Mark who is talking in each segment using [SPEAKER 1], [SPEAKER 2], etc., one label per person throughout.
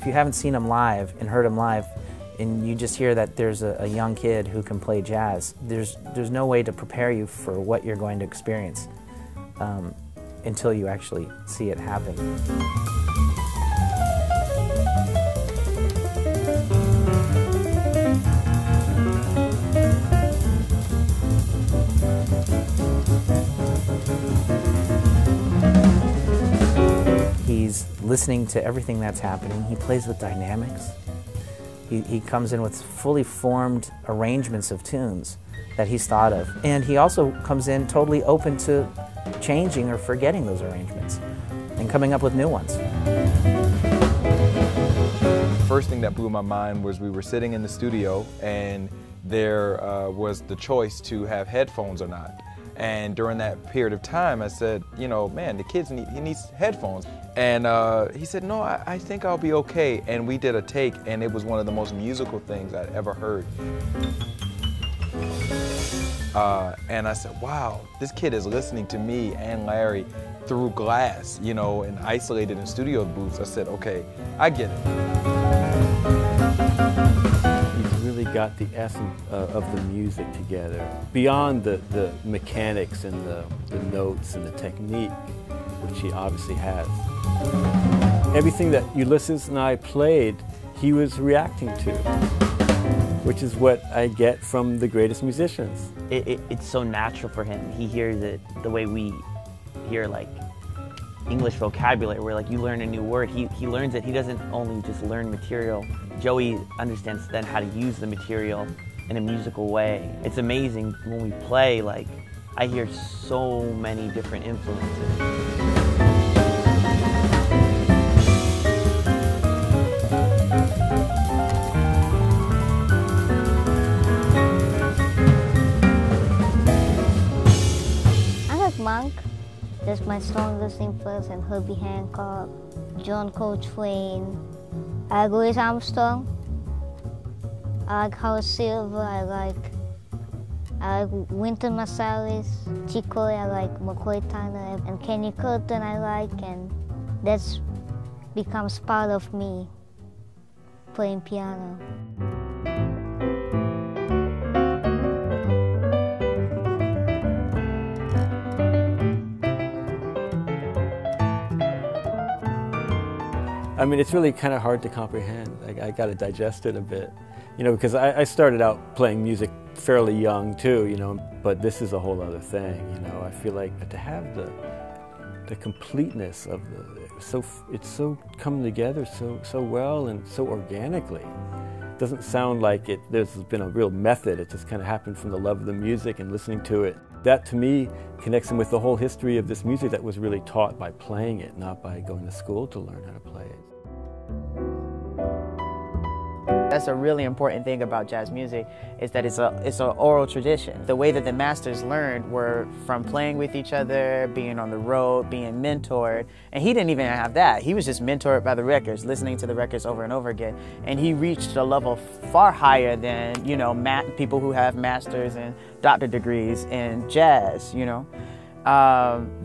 [SPEAKER 1] If you haven't seen him live and heard him live, and you just hear that there's a young kid who can play jazz, there's no way to prepare you for what you're going to experience until you actually see it happen. He's listening to everything that's happening. He plays with dynamics. He comes in with fully formed arrangements of tunes that he's thought of. And he also comes in totally open to changing or forgetting those arrangements and coming up with new ones.
[SPEAKER 2] The first thing that blew my mind was we were sitting in the studio and there was the choice to have headphones or not. And during that period of time, I said, you know, man, the kid needs headphones. And he said, no, I think I'll be okay. And we did a take, and it was one of the most musical things I'd ever heard. And I said, wow, this kid is listening to me and Larry through glass, you know, and isolated in studio booths. I said, okay, I get it.
[SPEAKER 3] Got the essence of the music together, beyond the mechanics and the notes and the technique, which he obviously has. Everything that Ulysses and I played, he was reacting to, which is what I get from the greatest musicians.
[SPEAKER 4] It's so natural for him. He hears it the way we hear like English vocabulary, where like you learn a new word. He learns it. He doesn't only just learn material. Joey understands then how to use the material in a musical way. It's amazing when we play, like, I hear so many different influences.
[SPEAKER 5] I like Monk. That's my strongest influence, and Herbie Hancock, John Coltrane. I like Louis Armstrong. I like Howard Silver. I like Wynton Marsalis, Chick Corea. I like McCoy Tyner and Kenny Curtin. I like, and that's becomes part of me playing piano.
[SPEAKER 3] I mean, it's really kind of hard to comprehend. I got to digest it a bit, you know, because I started out playing music fairly young too, you know, but this is a whole other thing, you know. I feel like to have the completeness of it's so come together so well and so organically. It doesn't sound like there's been a real method. It just kind of happened from the love of the music and listening to it. That, to me, connects him with the whole history of this music that was really taught by playing it, not by going to school to learn how to play it.
[SPEAKER 4] That's a really important thing about jazz music, is that it's an oral tradition. The way that the masters learned were from playing with each other, being on the road, being mentored. And he didn't even have that. He was just mentored by the records, listening to the records over and over again. And he reached a level far higher than, you know, people who have masters and doctorate degrees in jazz, you know.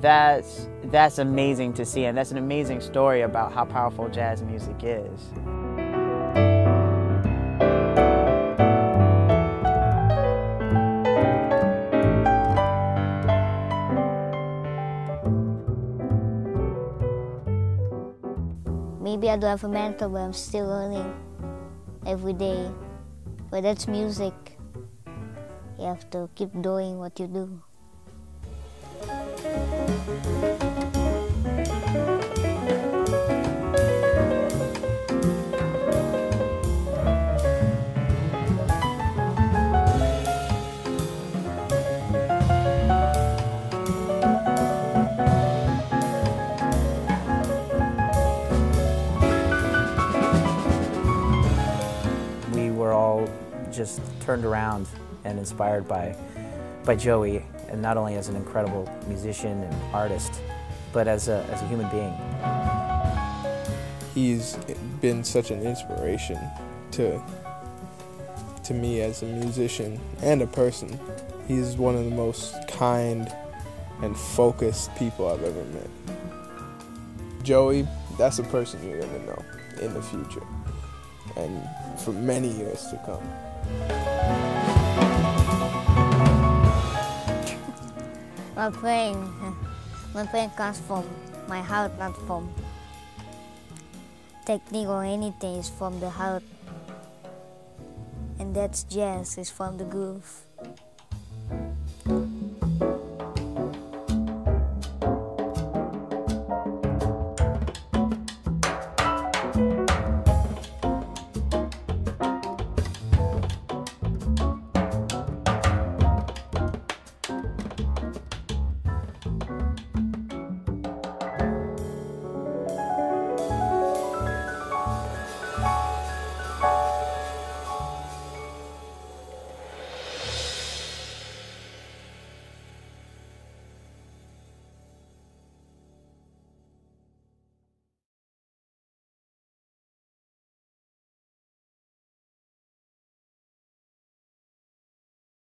[SPEAKER 4] That's amazing to see, and that's an amazing story about how powerful jazz music is.
[SPEAKER 5] Maybe I don't have a mentor, but I'm still learning every day. But that's music. You have to keep doing what you do.
[SPEAKER 1] We were all just turned around and inspired by Joey, and not only as an incredible musician and artist, but as a human being.
[SPEAKER 6] He's been such an inspiration to me as a musician and a person. He's one of the most kind and focused people I've ever met. Joey, that's a person you never know. in the future and for many years to come.
[SPEAKER 5] My playing comes from my heart, not from technique or anything. It's from the heart, and that's jazz. It's from the groove.